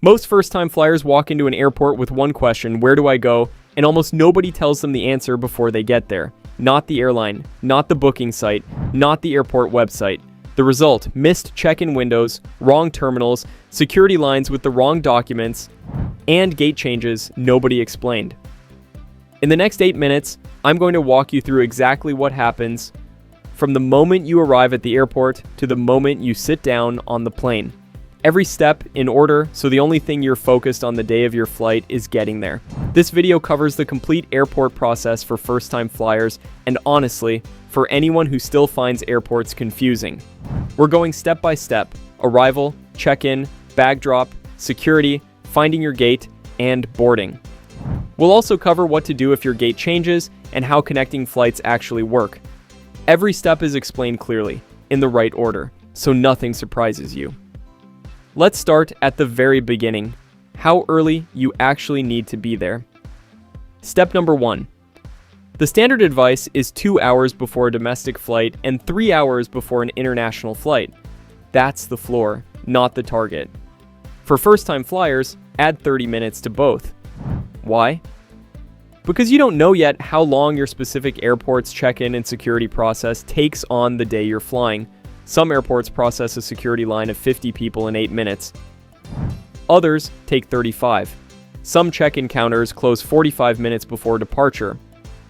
Most first-time flyers walk into an airport with one question, where do I go? And almost nobody tells them the answer before they get there. Not the airline, not the booking site, not the airport website. The result, missed check-in windows, wrong terminals, security lines with the wrong documents, and gate changes nobody explained. In the next 8 minutes, I'm going to walk you through exactly what happens from the moment you arrive at the airport to the moment you sit down on the plane. Every step in order, so the only thing you're focused on the day of your flight is getting there. This video covers the complete airport process for first-time flyers, and honestly, for anyone who still finds airports confusing. We're going step by step: arrival, check-in, bag drop, security, finding your gate, and boarding. We'll also cover what to do if your gate changes and how connecting flights actually work. Every step is explained clearly, in the right order, so nothing surprises you. Let's start at the very beginning, how early you actually need to be there. Step number 1. The standard advice is 2 hours before a domestic flight and 3 hours before an international flight. That's the floor, not the target. For first-time flyers, add 30 minutes to both. Why? Because you don't know yet how long your specific airport's check-in and security process takes on the day you're flying. Some airports process a security line of 50 people in 8 minutes. Others take 35. Some check-in counters close 45 minutes before departure.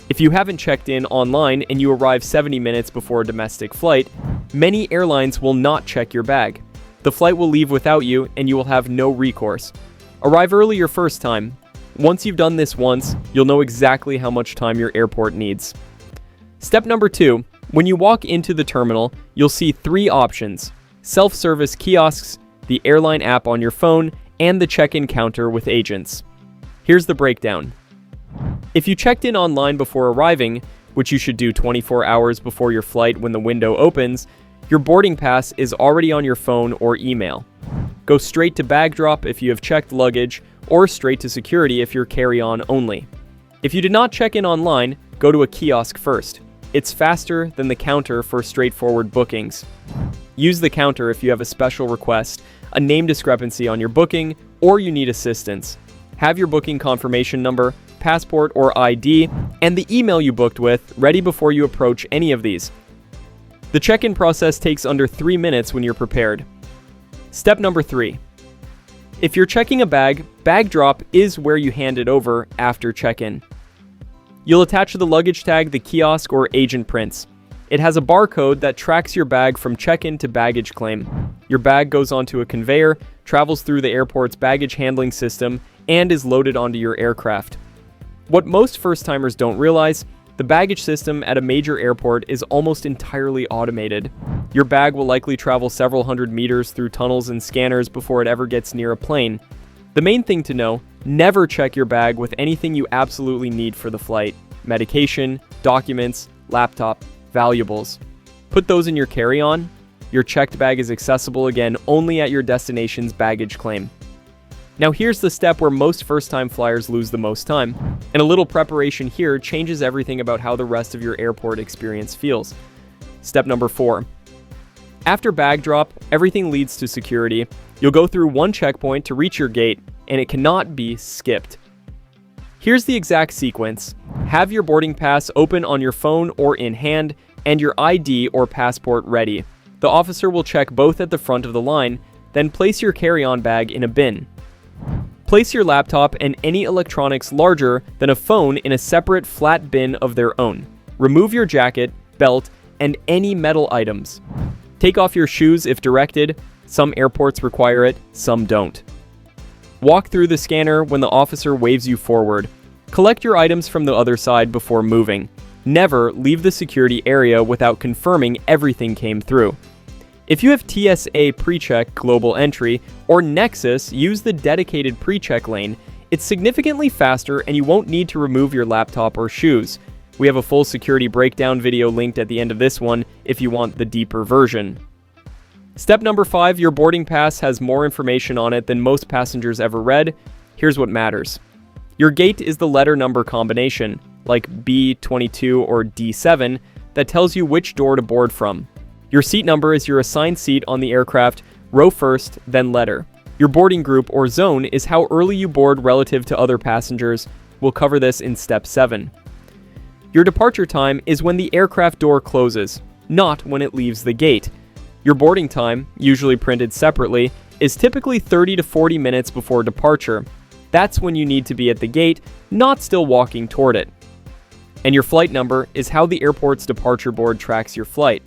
If you haven't checked in online and you arrive 70 minutes before a domestic flight, many airlines will not check your bag. The flight will leave without you and you will have no recourse. Arrive early your first time. Once you've done this once, you'll know exactly how much time your airport needs. Step number 2. When you walk into the terminal, you'll see 3 options: self-service kiosks, the airline app on your phone, and the check-in counter with agents. Here's the breakdown. If you checked in online before arriving, which you should do 24 hours before your flight when the window opens, your boarding pass is already on your phone or email. Go straight to bag drop if you have checked luggage, or straight to security if you're carry-on only. If you did not check in online, go to a kiosk first. It's faster than the counter for straightforward bookings. Use the counter if you have a special request, a name discrepancy on your booking, or you need assistance. Have your booking confirmation number, passport or ID, and the email you booked with ready before you approach any of these. The check-in process takes under 3 minutes when you're prepared. Step number 3. If you're checking a bag, bag drop is where you hand it over after check-in. You'll attach to the luggage tag the kiosk or agent prints. It has a barcode that tracks your bag from check-in to baggage claim. Your bag goes onto a conveyor, travels through the airport's baggage handling system, and is loaded onto your aircraft. What most first-timers don't realize, the baggage system at a major airport is almost entirely automated. Your bag will likely travel several hundred meters through tunnels and scanners before it ever gets near a plane. The main thing to know: never check your bag with anything you absolutely need for the flight: medication, documents, laptop, valuables. Put those in your carry-on. Your checked bag is accessible again only at your destination's baggage claim. Now here's the step where most first-time flyers lose the most time, and a little preparation here changes everything about how the rest of your airport experience feels. Step number 4. After bag drop, everything leads to security. You'll go through one checkpoint to reach your gate, and it cannot be skipped. Here's the exact sequence. Have your boarding pass open on your phone or in hand, and your ID or passport ready. The officer will check both at the front of the line, then place your carry-on bag in a bin. Place your laptop and any electronics larger than a phone in a separate flat bin of their own. Remove your jacket, belt, and any metal items. Take off your shoes if directed. Some airports require it, some don't. Walk through the scanner when the officer waves you forward. Collect your items from the other side before moving. Never leave the security area without confirming everything came through. If you have TSA PreCheck Global Entry or Nexus, use the dedicated PreCheck lane. It's significantly faster and you won't need to remove your laptop or shoes. We have a full security breakdown video linked at the end of this one if you want the deeper version. Step number 5, your boarding pass has more information on it than most passengers ever read. Here's what matters. Your gate is the letter number combination, like B22 or D7, that tells you which door to board from. Your seat number is your assigned seat on the aircraft, row first, then letter. Your boarding group or zone is how early you board relative to other passengers. We'll cover this in step 7. Your departure time is when the aircraft door closes, not when it leaves the gate. Your boarding time, usually printed separately, is typically 30 to 40 minutes before departure. That's when you need to be at the gate, not still walking toward it. And your flight number is how the airport's departure board tracks your flight.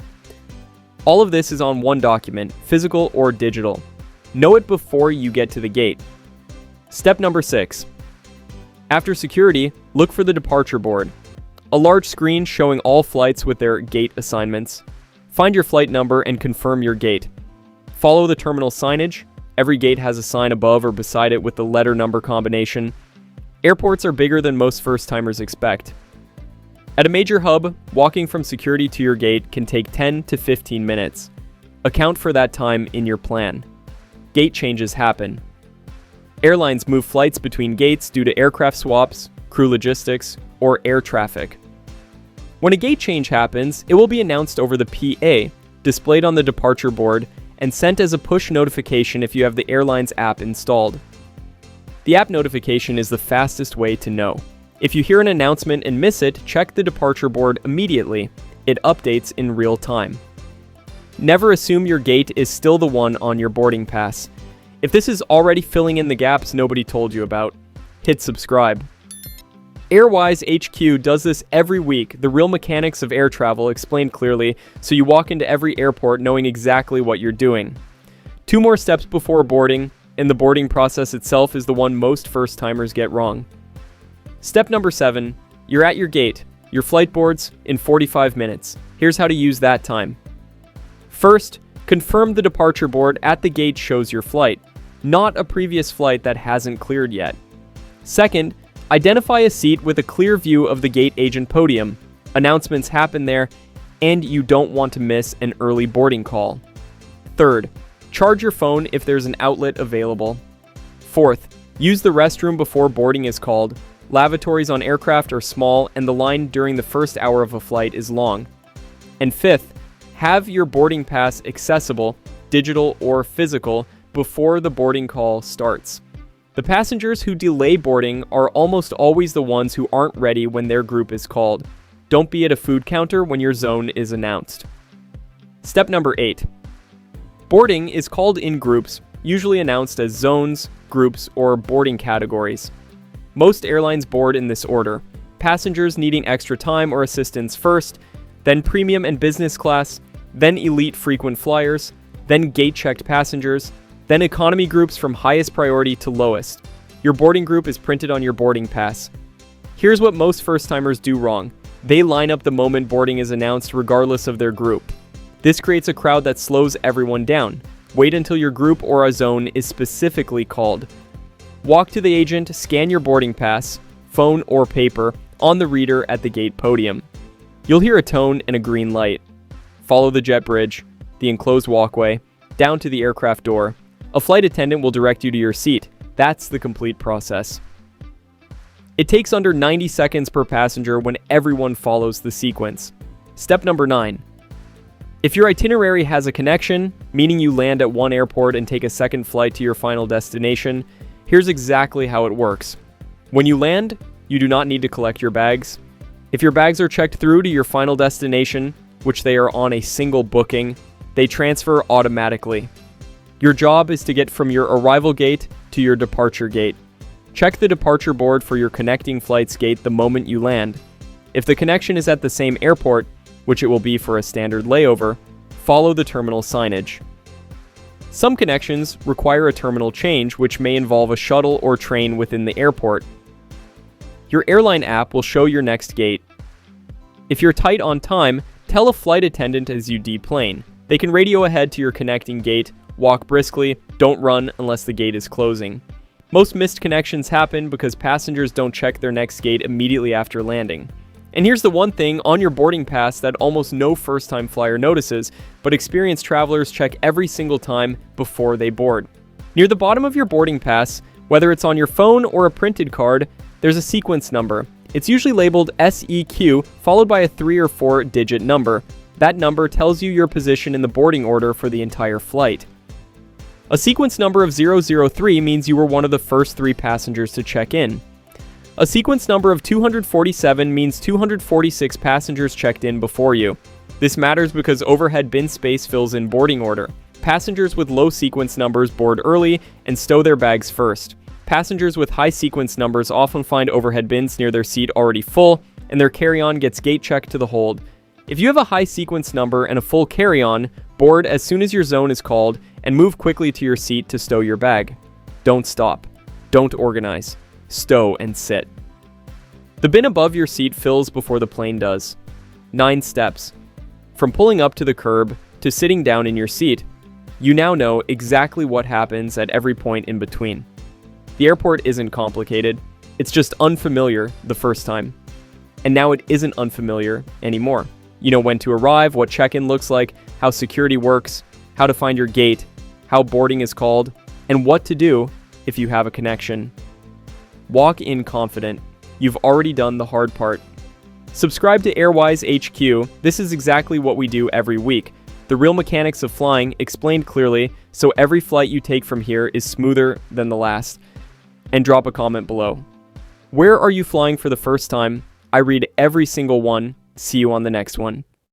All of this is on one document, physical or digital. Know it before you get to the gate. Step number 6. After security, look for the departure board. A large screen showing all flights with their gate assignments. Find your flight number and confirm your gate. Follow the terminal signage. Every gate has a sign above or beside it with the letter number combination. Airports are bigger than most first-timers expect. At a major hub, walking from security to your gate can take 10 to 15 minutes. Account for that time in your plan. Gate changes happen. Airlines move flights between gates due to aircraft swaps, crew logistics, or air traffic. When a gate change happens, it will be announced over the PA, displayed on the departure board, and sent as a push notification if you have the airline's app installed. The app notification is the fastest way to know. If you hear an announcement and miss it, check the departure board immediately. It updates in real time. Never assume your gate is still the one on your boarding pass. If this is already filling in the gaps nobody told you about, hit subscribe. AirWise HQ does this every week, the real mechanics of air travel explained clearly, so you walk into every airport knowing exactly what you're doing. 2 more steps before boarding, and the boarding process itself is the one most first-timers get wrong. Step number 7, you're at your gate. Your flight boards in 45 minutes. Here's how to use that time. First, confirm the departure board at the gate shows your flight, not a previous flight that hasn't cleared yet. Second, identify a seat with a clear view of the gate agent podium. Announcements happen there, and you don't want to miss an early boarding call. Third, charge your phone if there's an outlet available. Fourth, use the restroom before boarding is called. Lavatories on aircraft are small, and the line during the first hour of a flight is long. And fifth, have your boarding pass accessible, digital or physical, before the boarding call starts. The passengers who delay boarding are almost always the ones who aren't ready when their group is called. Don't be at a food counter when your zone is announced. Step number 8. Boarding is called in groups, usually announced as zones, groups, or boarding categories. Most airlines board in this order: passengers needing extra time or assistance first, then premium and business class, then elite frequent flyers, then gate-checked passengers, then economy groups from highest priority to lowest. Your boarding group is printed on your boarding pass. Here's what most first-timers do wrong. They line up the moment boarding is announced regardless of their group. This creates a crowd that slows everyone down. Wait until your group or a zone is specifically called. Walk to the agent, scan your boarding pass, phone or paper, on the reader at the gate podium. You'll hear a tone and a green light. Follow the jet bridge, the enclosed walkway, down to the aircraft door. A flight attendant will direct you to your seat. That's the complete process. It takes under 90 seconds per passenger when everyone follows the sequence. Step number 9. If your itinerary has a connection, meaning you land at one airport and take a second flight to your final destination, here's exactly how it works. When you land, you do not need to collect your bags. If your bags are checked through to your final destination, which they are on a single booking, they transfer automatically. Your job is to get from your arrival gate to your departure gate. Check the departure board for your connecting flight's gate the moment you land. If the connection is at the same airport, which it will be for a standard layover, follow the terminal signage. Some connections require a terminal change, which may involve a shuttle or train within the airport. Your airline app will show your next gate. If you're tight on time, tell a flight attendant as you deplane. They can radio ahead to your connecting gate. Walk briskly, don't run unless the gate is closing. Most missed connections happen because passengers don't check their next gate immediately after landing. And here's the one thing on your boarding pass that almost no first-time flyer notices, but experienced travelers check every single time before they board. Near the bottom of your boarding pass, whether it's on your phone or a printed card, there's a sequence number. It's usually labeled SEQ, followed by a 3 or 4-digit number. That number tells you your position in the boarding order for the entire flight. A sequence number of 003 means you were one of the first 3 passengers to check in. A sequence number of 247 means 246 passengers checked in before you. This matters because overhead bin space fills in boarding order. Passengers with low sequence numbers board early and stow their bags first. Passengers with high sequence numbers often find overhead bins near their seat already full, and their carry-on gets gate checked to the hold. If you have a high sequence number and a full carry-on, board as soon as your zone is called and move quickly to your seat to stow your bag. Don't stop. Don't organize. Stow and sit. The bin above your seat fills before the plane does. 9 steps. From pulling up to the curb to sitting down in your seat, you now know exactly what happens at every point in between. The airport isn't complicated, it's just unfamiliar the first time. And now it isn't unfamiliar anymore. You know when to arrive, what check-in looks like, how security works, how to find your gate, how boarding is called, and what to do if you have a connection. Walk in confident. You've already done the hard part. Subscribe to AirWise HQ. This is exactly what we do every week. The real mechanics of flying explained clearly, so every flight you take from here is smoother than the last. And drop a comment below. Where are you flying for the first time? I read every single one. See you on the next one.